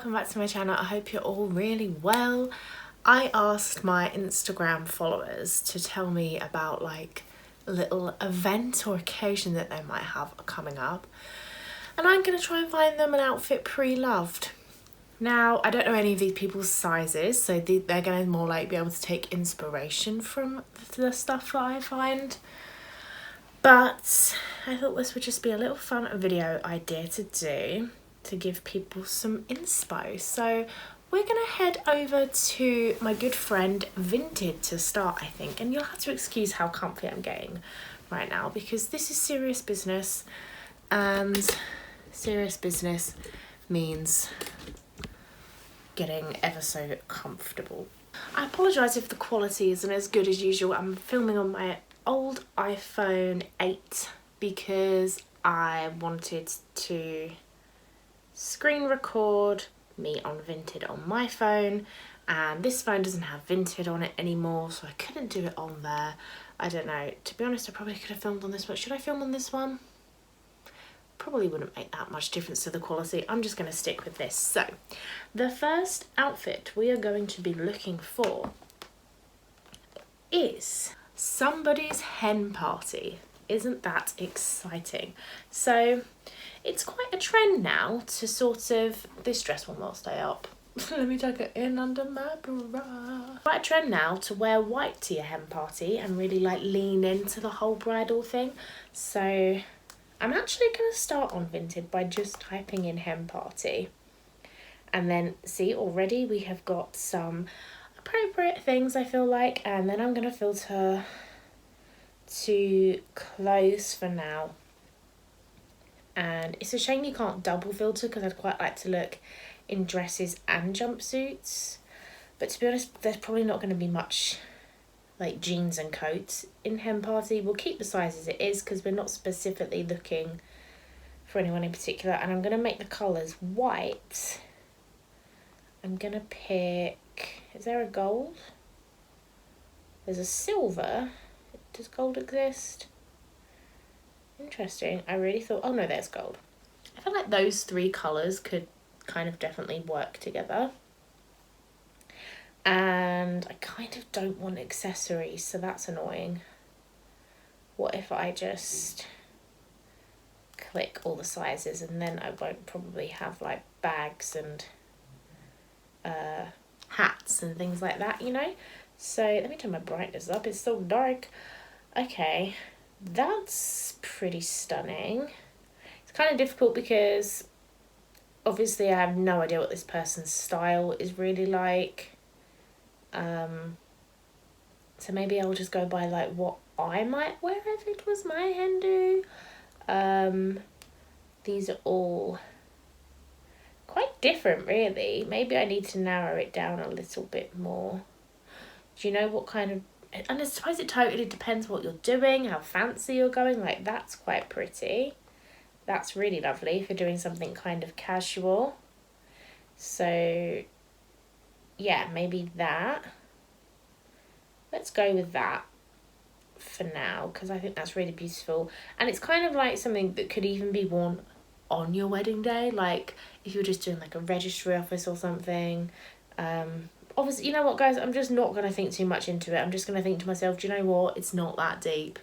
welcome back to my channel. I hope you're all really well. I asked my Instagram followers to tell me about like a little event or occasion that they might have coming up, and I'm going to try and find them an outfit pre-loved. Now, I don't know any of these people's sizes, so they're going to more like be able to take inspiration from the stuff that I find. But I thought this would just be a little fun video idea to do to give people some inspo. So we're going to head over to my good friend Vinted to start, I think. And you'll have to excuse how comfy I'm getting right now because this is serious business, and serious business means getting ever so comfortable. I apologise if the quality isn't as good as usual. I'm filming on my old iPhone 8 because I wanted to screen record me on Vinted on my phone, and this phone doesn't have Vinted on it anymore, so I couldn't do it on there. I don't know, to be honest, I probably could have filmed on this one. Should I film on this one? Probably wouldn't make that much difference to the quality. I'm just going to stick with this. So the first outfit we are going to be looking for is somebody's hen party. Isn't that exciting? So it's quite a trend now to sort of, this dress will not stay up. Let me tuck it in under my bra. Quite a trend now to wear white to your hen party and really like lean into the whole bridal thing. So I'm actually going to start on Vinted by just typing in hen party. And then see, already we have got some appropriate things, I feel like. And then I'm going to filter to clothes for now. And it's a shame you can't double filter because I'd quite like to look in dresses and jumpsuits. But to be honest, there's probably not going to be much like jeans and coats in hen party. We'll keep the size as it is because we're not specifically looking for anyone in particular. And I'm going to make the colours white. I'm going to pick, is there a gold? There's a silver. Does gold exist? Interesting. I really thought, oh no, there's gold. I feel like those three colours could kind of definitely work together. And I kind of don't want accessories, so that's annoying. What if I just click all the sizes and then I won't probably have like bags and hats and things like that, you know? So let me turn my brightness up, it's so dark. Okay, that's pretty stunning. It's kind of difficult because obviously I have no idea what this person's style is really like. So maybe I'll just go by like what I might wear if it was my hen do. These are all quite different really. Maybe I need to narrow it down a little bit more. Do you know what kind of, and I suppose it totally depends what you're doing, how fancy you're going. Like that's quite pretty. That's really lovely if you're doing something kind of casual. So yeah, maybe that. Let's go with that for now because I think that's really beautiful. And it's kind of like something that could even be worn on your wedding day. Like if you're just doing like a registry office or something. Obviously, you know what, guys? I'm just not going to think too much into it. I'm just going to think to myself, do you know what? It's not that deep.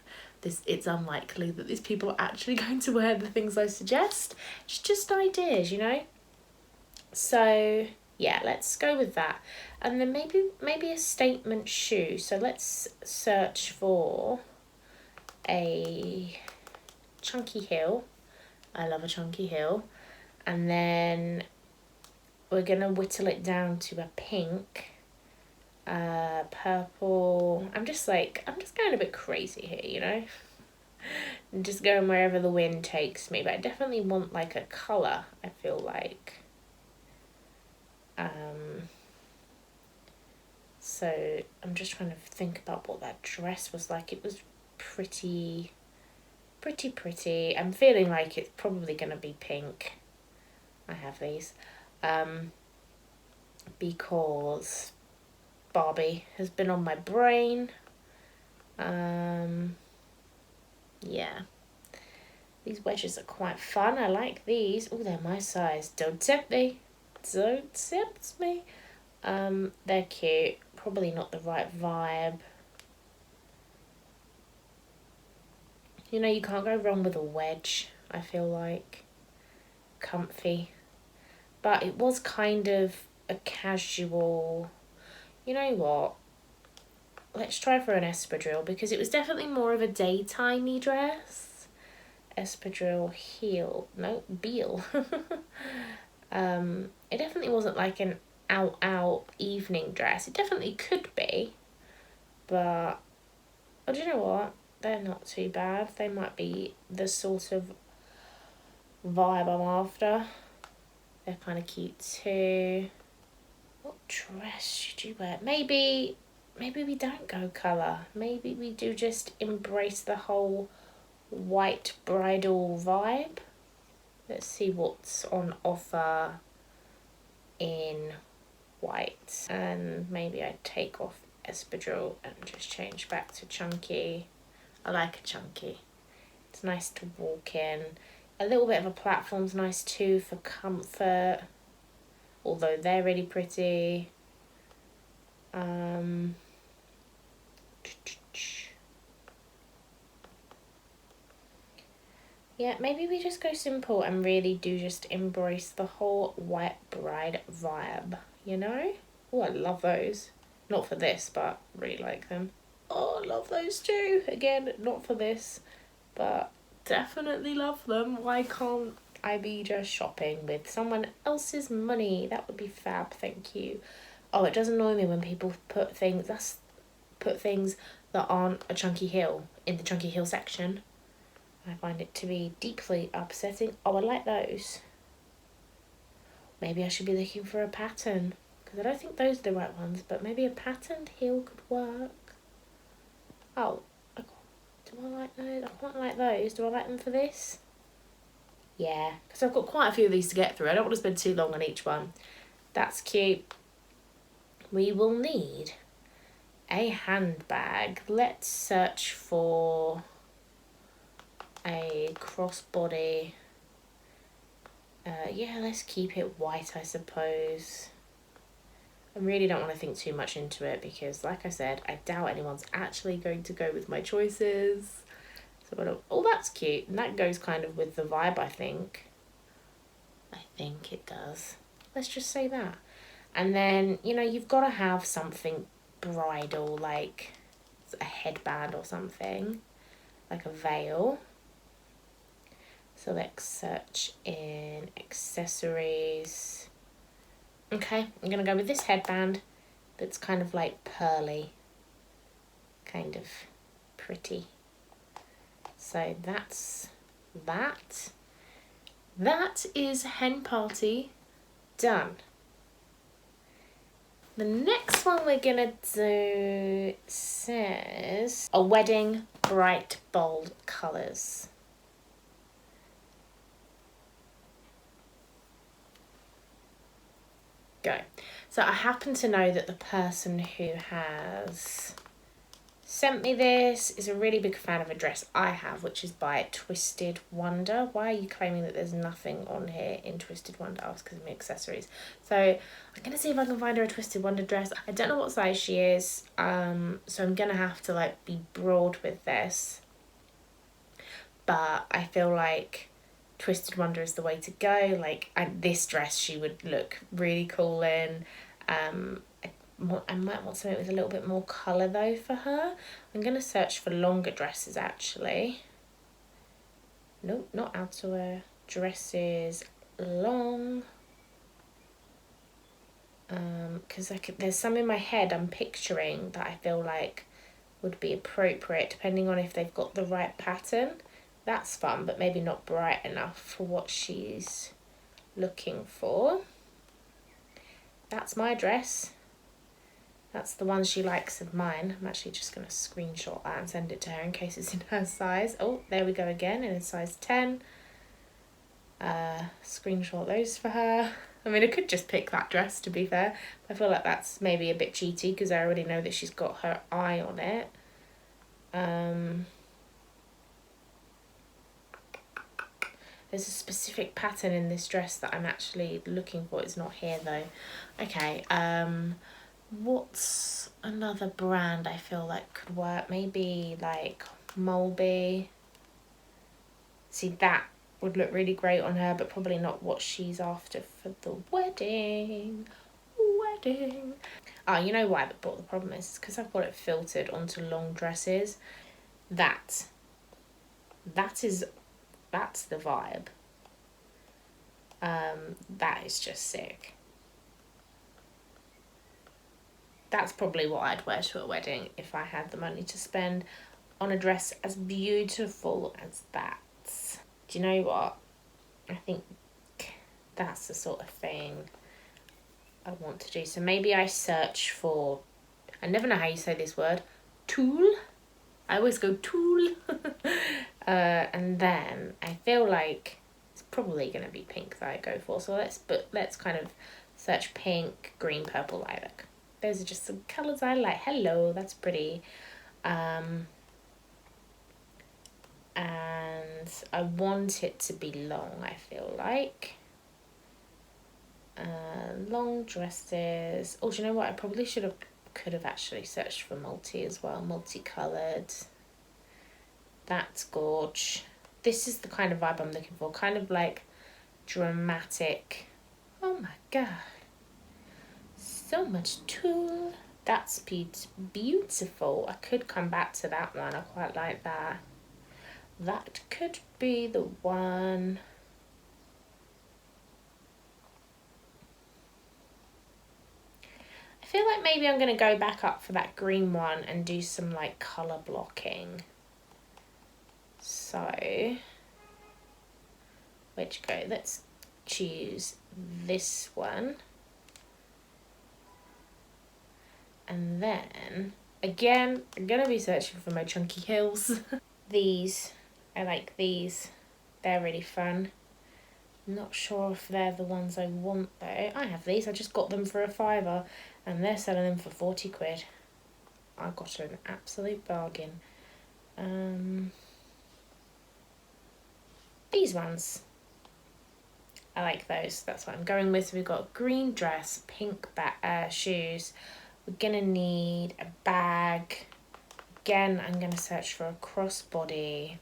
It's unlikely that these people are actually going to wear the things I suggest. It's just ideas, you know? So yeah, let's go with that. And then maybe a statement shoe. So let's search for a chunky heel. I love a chunky heel. And then we're going to whittle it down to a pink, purple. I'm just going a bit crazy here, you know? I'm just going wherever the wind takes me. But I definitely want like a colour, I feel like. So I'm just trying to think about what that dress was like. It was pretty. I'm feeling like it's probably going to be pink. I have these. Because Barbie has been on my brain. Yeah. These wedges are quite fun. I like these. Oh, they're my size. Don't tempt me. don't tempt me. They're cute. Probably not the right vibe. You know, you can't go wrong with a wedge, I feel like. Comfy. But it was kind of a casual... You know what? Let's try for an espadrille, because it was definitely more of a daytimey dress. Espadrille heel. No, Beal. It definitely wasn't like an out evening dress. It definitely could be. But, oh, do you know what? They're not too bad. They might be the sort of vibe I'm after. They're kind of cute too. What dress should you wear? Maybe we don't go colour. Maybe we do just embrace the whole white bridal vibe. Let's see what's on offer in white. And maybe I'd take off espadrille and just change back to chunky. I like a chunky. It's nice to walk in. A little bit of a platform's nice too for comfort, although they're really pretty. Yeah, maybe we just go simple and really do just embrace the whole white bride vibe, you know? Oh, I love those. Not for this, but really like them. Oh, I love those too. Again, not for this, but definitely love them. Why can't I be just shopping with someone else's money? That would be fab, thank you. Oh, it does annoy me when people put things that aren't a chunky heel in the chunky heel section. I find it to be deeply upsetting. Oh, I like those. Maybe I should be looking for a pattern, because I don't think those are the right ones, but maybe a patterned heel could work. Oh, do I like those? I quite like those. Do I like them for this? Yeah, because I've got quite a few of these to get through. I don't want to spend too long on each one. That's cute. We will need a handbag. Let's search for a crossbody. Yeah, let's keep it white, I suppose. I really don't want to think too much into it because, like I said, I doubt anyone's actually going to go with my choices. So oh, that's cute. And that goes kind of with the vibe, I think. I think it does. Let's just say that. And then, you know, you've got to have something bridal, like a headband or something, like a veil. So let's search in accessories. Okay, I'm going to go with this headband that's kind of like pearly, kind of pretty. So that's that. That is hen party done. The next one we're going to do says a wedding, bright, bold colours. Go. So I happen to know that the person who has sent me this is a really big fan of a dress I have, which is by Twisted Wonder. Why are you claiming that there's nothing on here in Twisted Wonder? Oh, it's because of my accessories. So I'm going to see if I can find her a Twisted Wonder dress. I don't know what size she is, so I'm going to have to like be broad with this. But I feel like Twisted Wonder is the way to go. Like, this dress she would look really cool in. I might want something with a little bit more colour though for her. I'm going to search for longer dresses actually. Nope, not outerwear. Dresses long. Because there's some in my head I'm picturing that I feel like would be appropriate depending on if they've got the right pattern. That's fun, but maybe not bright enough for what she's looking for. That's my dress. That's the one she likes of mine. I'm actually just going to screenshot that and send it to her in case it's in her size. Oh, there we go again, in a size 10. Screenshot those for her. I mean, I could just pick that dress, to be fair. I feel like that's maybe a bit cheaty because I already know that she's got her eye on it. There's a specific pattern in this dress that I'm actually looking for. It's not here though. Okay, what's another brand I feel like could work? Maybe like Mulby. See, that would look really great on her, but probably not what she's after for the wedding. Wedding. Oh, you know why? But the problem is because I've got it filtered onto long dresses. That's the vibe. That is just sick. That's probably what I'd wear to a wedding if I had the money to spend on a dress as beautiful as that. Do you know what? I think that's the sort of thing I want to do. So maybe I search for, I never know how you say this word, tulle. I always go tulle. And then I feel like it's probably going to be pink that I go for. So let's kind of search pink, green, purple, lilac. Those are just some colours I like. Hello, that's pretty. And I want it to be long, I feel like. Long dresses. Oh, do you know what? I probably could have actually searched for multi as well. Multicoloured. That's gorge. This is the kind of vibe I'm looking for. Kind of like dramatic. Oh my god. So much tulle. That's beautiful. I could come back to that one. I quite like that. That could be the one. I feel like maybe I'm going to go back up for that green one and do some like colour blocking. So, where'd you go? Let's choose this one. And then, again, I'm going to be searching for my chunky heels. These, I like these. They're really fun. Not sure if they're the ones I want though. I have these, I just got them for £5 and they're selling them for 40 quid. I got an absolute bargain. These ones. I like those, that's what I'm going with. So we've got a green dress, pink shoes. We're gonna need a bag. Again, I'm gonna search for a crossbody.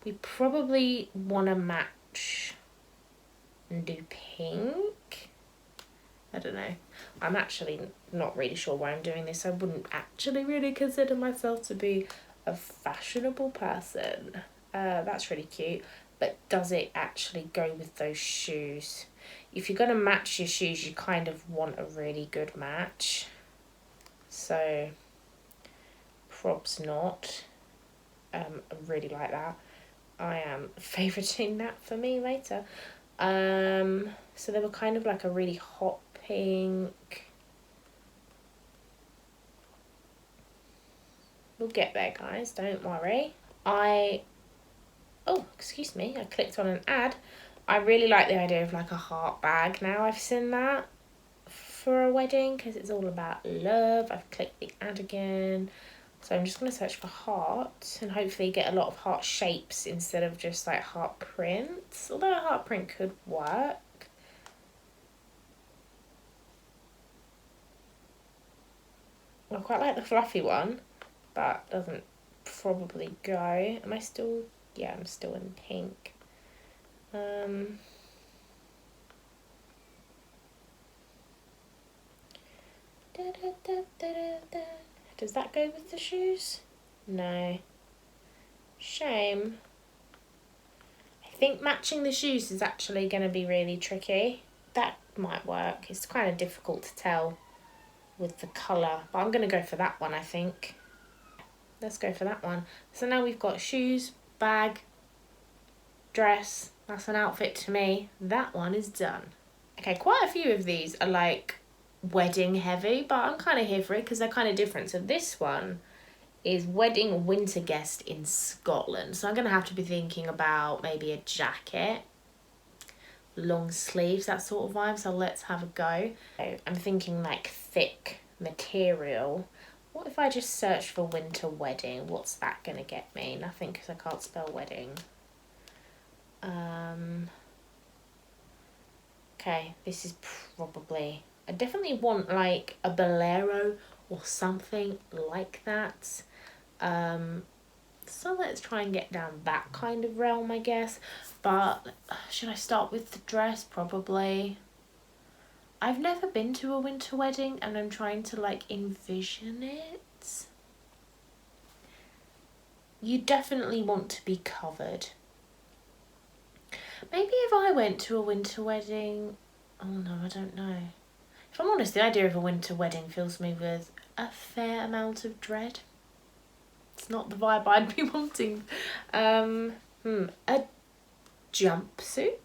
We probably wanna match and do pink. I don't know. I'm actually not really sure why I'm doing this. I wouldn't actually really consider myself to be a fashionable person. That's really cute. But does it actually go with those shoes? If you're going to match your shoes, you kind of want a really good match. So, probs not. I really like that. I am favouriting that for me later. So they were kind of like a really hot pink. We'll get there, guys, don't worry. Oh, excuse me, I clicked on an ad. I really like the idea of like a heart bag now. I've seen that for a wedding because it's all about love. I've clicked the ad again. So I'm just going to search for heart and hopefully get a lot of heart shapes instead of just like heart prints. Although a heart print could work. I quite like the fluffy one, but doesn't probably go. Am I still? Yeah, I'm still in pink. Does that go with the shoes? No. Shame. I think matching the shoes is actually going to be really tricky. That might work. It's kind of difficult to tell with the colour, but I'm going to go for that one, I think. Let's go for that one. So now we've got shoes, bag, dress. That's an outfit to me. That one is done. Okay, quite a few of these are like wedding heavy, but I'm kind of here for it because they're kind of different. So this one is wedding winter guest in Scotland. So I'm going to have to be thinking about maybe a jacket, long sleeves, that sort of vibe. So let's have a go. So I'm thinking like thick material. What if I just search for winter wedding? What's that going to get me? Nothing, because I can't spell wedding. Okay, this is probably... I definitely want like a bolero or something like that. So let's try and get down that kind of realm, I guess. But should I start with the dress? Probably. I've never been to a winter wedding and I'm trying to like envision it. You definitely want to be covered. Maybe if I went to a winter wedding... Oh no, I don't know. If I'm honest, the idea of a winter wedding fills me with a fair amount of dread. It's not the vibe I'd be wanting. A jumpsuit?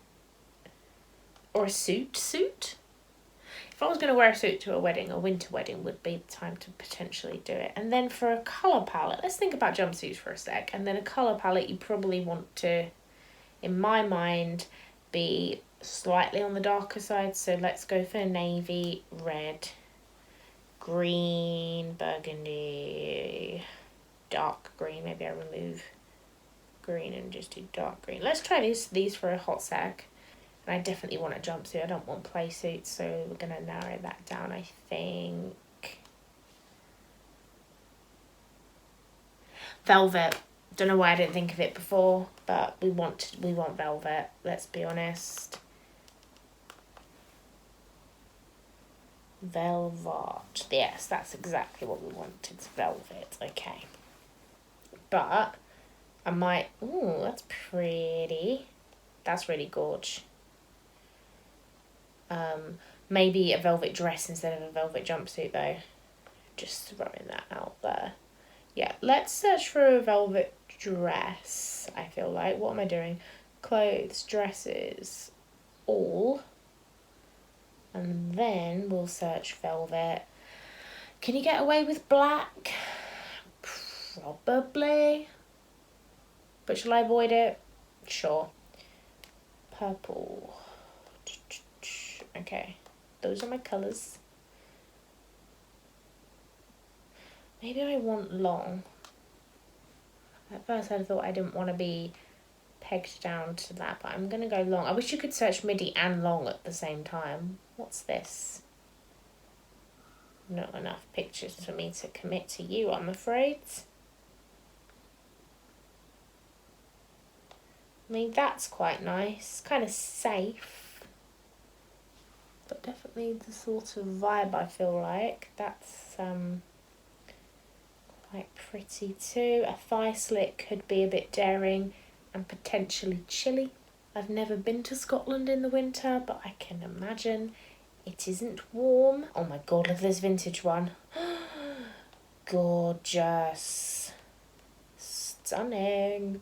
Or a suit? If I was going to wear a suit to a wedding, a winter wedding would be the time to potentially do it. And then for a colour palette, let's think about jumpsuits for a sec. And then a colour palette, you probably want to, in my mind, be slightly on the darker side. So let's go for navy, red, green, burgundy, dark green. Maybe I remove green and just do dark green. Let's try these for a hot sec. And I definitely want a jumpsuit. I don't want play suits, so we're going to narrow that down, I think. Velvet. Don't know why I didn't think of it before, but we want velvet, let's be honest. Velvet. Yes, that's exactly what we want. It's velvet. Okay. But I might... Ooh, that's pretty. That's really gorgeous. Maybe a velvet dress instead of a velvet jumpsuit though. Just throwing that out there. Yeah, let's search for a velvet dress, I feel like. What am I doing? Clothes, dresses, all. And then we'll search velvet. Can you get away with black? Probably. But shall I avoid it? Sure. Purple. Okay. Those are my colours. Maybe I want long. At first I thought I didn't want to be pegged down to that, but I'm going to go long. I wish you could search midi and long at the same time. What's this? Not enough pictures for me to commit to you, I'm afraid. I mean, that's quite nice. Kind of safe. But definitely the sort of vibe I feel like. That's quite pretty too. A thigh slit could be a bit daring and potentially chilly. I've never been to Scotland in the winter, but I can imagine it isn't warm. Oh my god, look at this vintage one. Gorgeous. Stunning.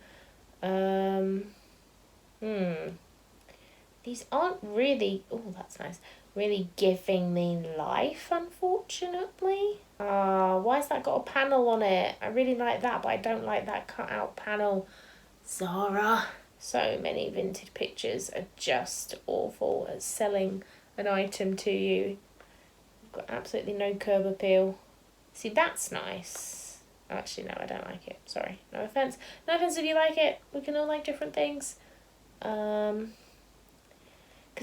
These aren't really... Oh, that's nice. Really giving me life, unfortunately. Why has that got a panel on it? I really like that, but I don't like that cut out panel. Zara. So many vintage pictures are just awful at selling an item to you. Got absolutely no curb appeal. See, that's nice. Actually, no, I don't like it. Sorry, no offence. No offence if you like it. We can all like different things. Because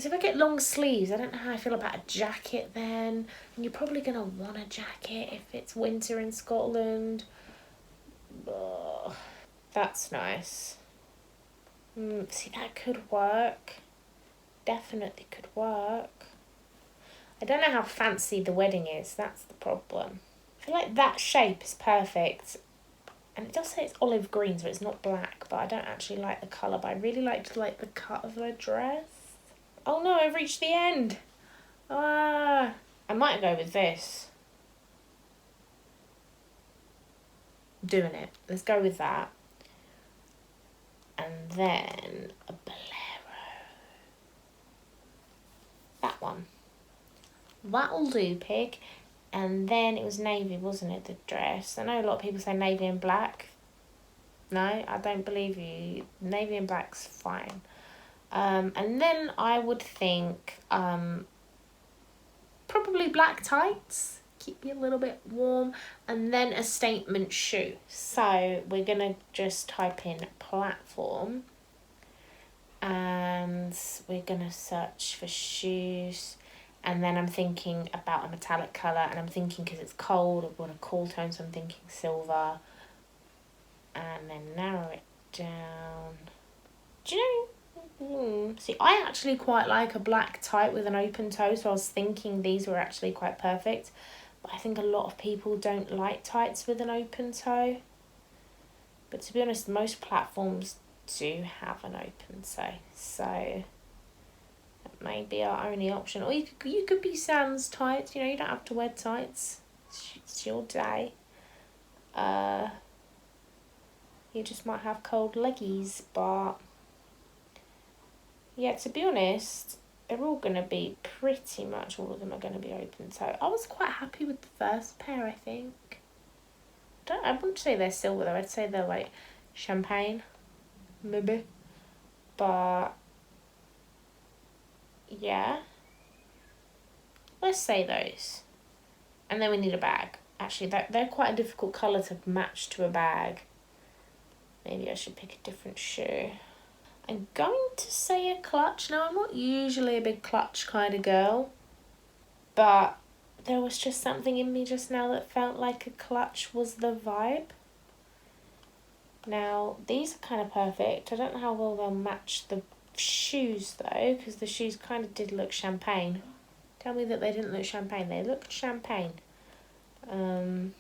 if I get long sleeves, I don't know how I feel about a jacket then. And you're probably going to want a jacket if it's winter in Scotland. Ugh. That's nice. See, that could work. Definitely could work. I don't know how fancy the wedding is. That's the problem. I feel like that shape is perfect. And it does say it's olive green, so it's not black. But I don't actually like the colour. But I really liked the cut of the dress. Oh no, I've reached the end. I might go with this. Doing it. Let's go with that. And then a bolero. That one. That'll do, pig. And then it was navy, wasn't it, the dress? I know a lot of people say navy and black. No, I don't believe you. Navy and black's fine. And then I would think probably black tights, keep you a little bit warm, and then a statement shoe. So we're going to just type in platform, And we're gonna search for shoes. And then I'm thinking about a metallic colour, and I'm thinking because it's cold, I want a cool tone, so I'm thinking silver. And then narrow it down. Do you know, see, I actually quite like a black tight with an open toe, so I was thinking these were actually quite perfect. But I think a lot of people don't like tights with an open toe. But to be honest, most platforms do have an open toe, so that may be our only option. Or you could be sans tights, you know, you don't have to wear tights. It's your day. You just might have cold leggies, but yeah, to be honest, they're all going to be pretty much, all of them are going to be open toe. I was quite happy with the first pair, I think. I wouldn't say they're silver though, I'd say they're like champagne, maybe. But yeah, let's say those. And then we need a bag. Actually, they're quite a difficult colour to match to a bag. Maybe I should pick a different shoe. I'm going to say a clutch. Now, I'm not usually a big clutch kind of girl, but there was just something in me just now that felt like a clutch was the vibe. Now, these are kind of perfect. I don't know how well they'll match the shoes though, because the shoes kind of did look champagne. Tell me that they didn't look champagne. They looked champagne. So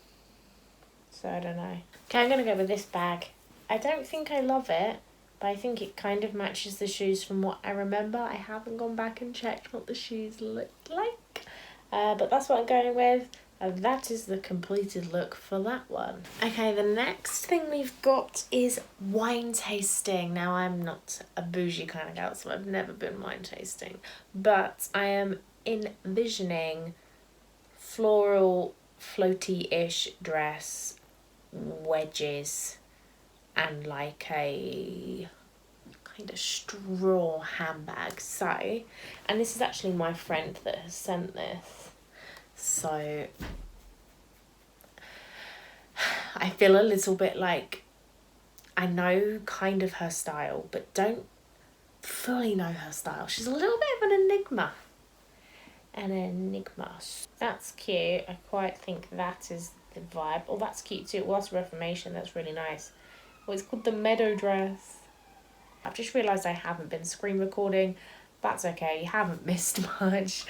I don't know. Okay, I'm going to go with this bag. I don't think I love it, but I think it kind of matches the shoes from what I remember. I haven't gone back and checked what the shoes looked like. But that's what I'm going with. That is the completed look for that one. Okay, the next thing we've got is wine tasting. Now, I'm not a bougie kind of gal, so I've never been wine tasting. But I am envisioning floral, floaty-ish dress, wedges, and like a kind of straw handbag. So, and this is actually my friend that has sent this. So I feel a little bit like I know kind of her style, but don't fully know her style. She's a little bit of an enigma. That's cute. I quite think that is the vibe. Oh, that's cute too. Well, that's Reformation. That's really nice. Oh, it's called the Meadow Dress. I've just realised I haven't been screen recording. That's okay. You haven't missed much.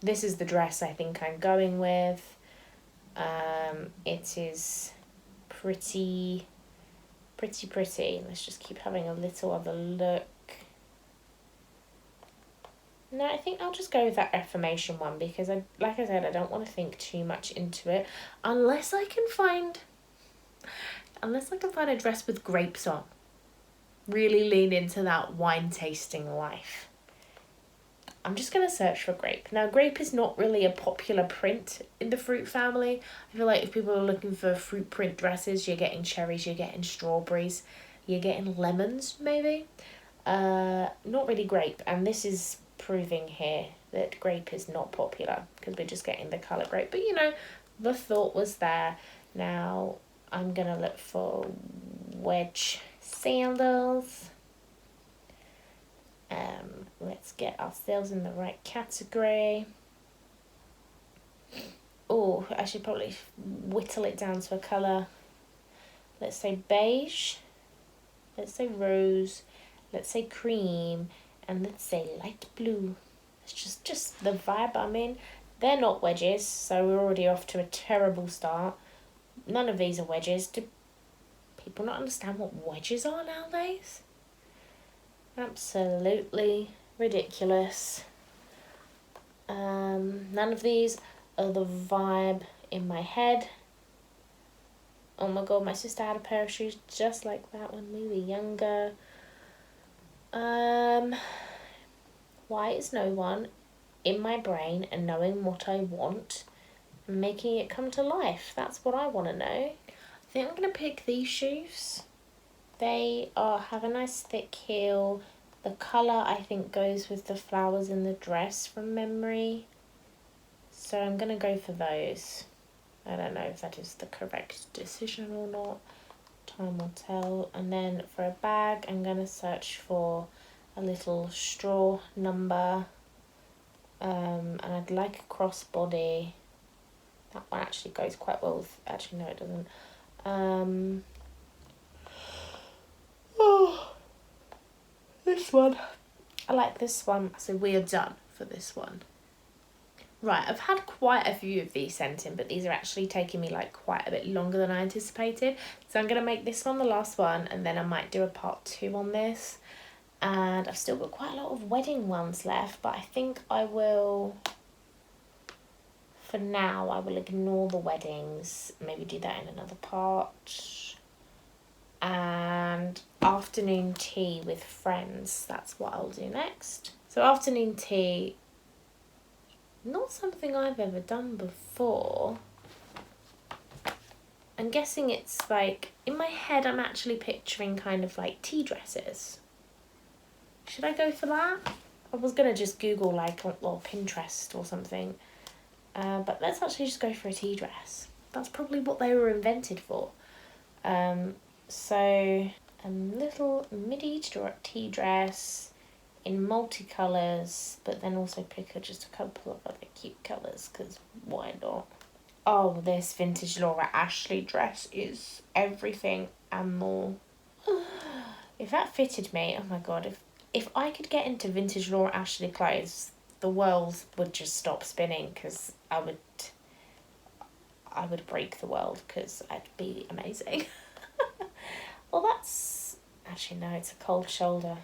This is the dress I think I'm going with. It is pretty. Let's just keep having a little other look. No, I think I'll just go with that Reformation one because, like I said, I don't want to think too much into it unless I can find a dress with grapes on. Really lean into that wine tasting life. I'm just going to search for grape. Now, grape is not really a popular print in the fruit family. I feel like if people are looking for fruit print dresses, you're getting cherries, you're getting strawberries, you're getting lemons, maybe. Not really grape. And this is proving here that grape is not popular because we're just getting the colour grape. But, you know, the thought was there. Now, I'm going to look for wedge sandals. Let's get ourselves in the right category. Oh, I should probably whittle it down to a colour. Let's say beige. Let's say rose. Let's say cream. And let's say light blue. It's just the vibe I'm in. They're not wedges, so we're already off to a terrible start. None of these are wedges. Do people not understand what wedges are nowadays? Absolutely ridiculous. None of these are the vibe in my head. Oh my god, my sister had a pair of shoes just like that when we were younger. Why is no one in my brain and knowing what I want and making it come to life? That's what I want to know. I think I'm going to pick these shoes. They have a nice thick heel. The colour I think goes with the flowers in the dress from memory. So I'm going to go for those. I don't know if that is the correct decision or not. Time will tell. And then for a bag, I'm going to search for a little straw number. And I'd like a crossbody. That one actually goes quite well with... Actually, no, it doesn't. Oh, this one. I like this one. So we are done for this one. Right, I've had quite a few of these sent in, but these are actually taking me like quite a bit longer than I anticipated. So I'm going to make this one the last one, and then I might do a part 2 on this. And I've still got quite a lot of wedding ones left, but I think I will, for now, I will ignore the weddings. Maybe do that in another part. And afternoon tea with friends, that's what I'll do next. So afternoon tea, not something I've ever done before. I'm guessing it's like, in my head I'm actually picturing kind of like tea dresses. Should I go for that? I was going to just Google like, or Pinterest or something. But let's actually just go for a tea dress. That's probably what they were invented for. So a little midi tea dress in multicolours, but then also pick just a couple of other cute colours, because why not? Oh, this vintage Laura Ashley dress is everything and more. If that fitted me, oh my god, if I could get into vintage Laura Ashley clothes, the world would just stop spinning, because I would break the world, because I'd be amazing. Well, that's... Actually, no, it's a cold shoulder.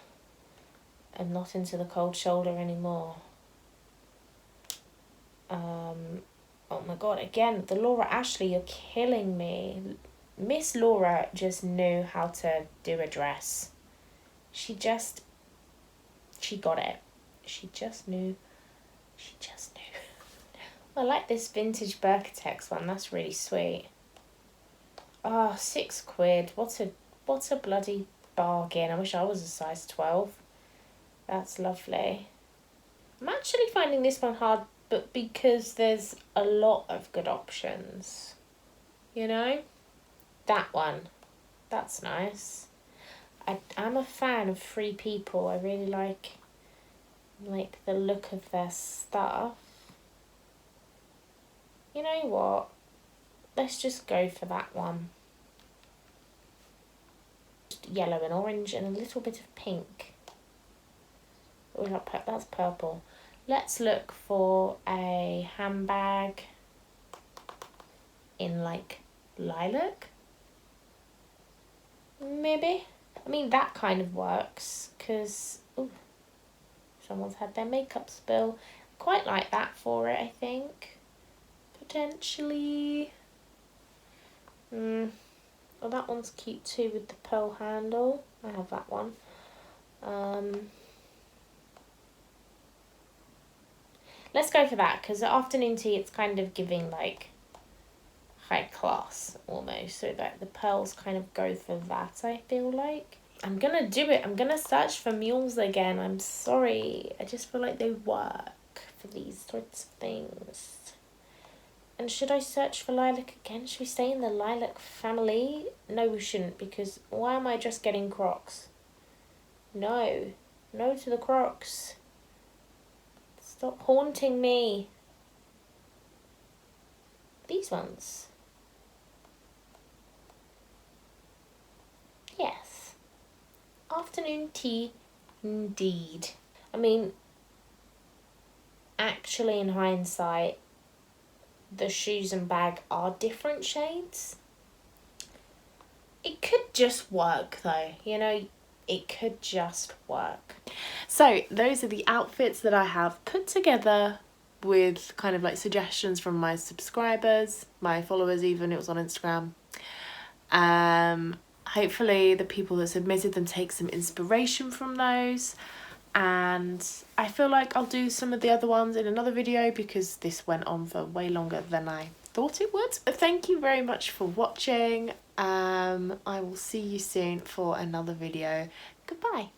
I'm not into the cold shoulder anymore. Oh my god, again, the Laura Ashley, you're killing me. Miss Laura just knew how to do a dress. She got it. She just knew. I like this vintage Birkentex one, that's really sweet. Oh, £6. What a bloody bargain. I wish I was a size 12. That's lovely. I'm actually finding this one hard, but because there's a lot of good options. You know? That one. That's nice. I'm a fan of Free People. I really like the look of their stuff. You know what? Let's just go for that one. Yellow and orange and a little bit of pink. Oh, that's purple. Let's look for a handbag in like lilac. Maybe. I mean, that kind of works, because someone's had their makeup spill. Quite like that for it, I think. Potentially. Oh, that one's cute too with the pearl handle. I have that one. Let's go for that, because the afternoon tea, it's kind of giving like high class almost. So that the pearls kind of go for that, I feel like. I'm gonna do it. I'm gonna search for mules again. I'm sorry. I just feel like they work for these sorts of things. And should I search for lilac again? Should we stay in the lilac family? No, we shouldn't, because why am I just getting Crocs? No. No to the Crocs. Stop haunting me. These ones. Yes. Afternoon tea, indeed. I mean, actually in hindsight, the shoes and bag are different shades. It could just work though, you know, it could just work. So those are the outfits that I have put together with kind of like suggestions from my subscribers, my followers even, it was on Instagram. Hopefully the people that submitted them take some inspiration from those. And I feel like I'll do some of the other ones in another video, because this went on for way longer than I thought it would. Thank you very much for watching. I will see you soon for another video. Goodbye.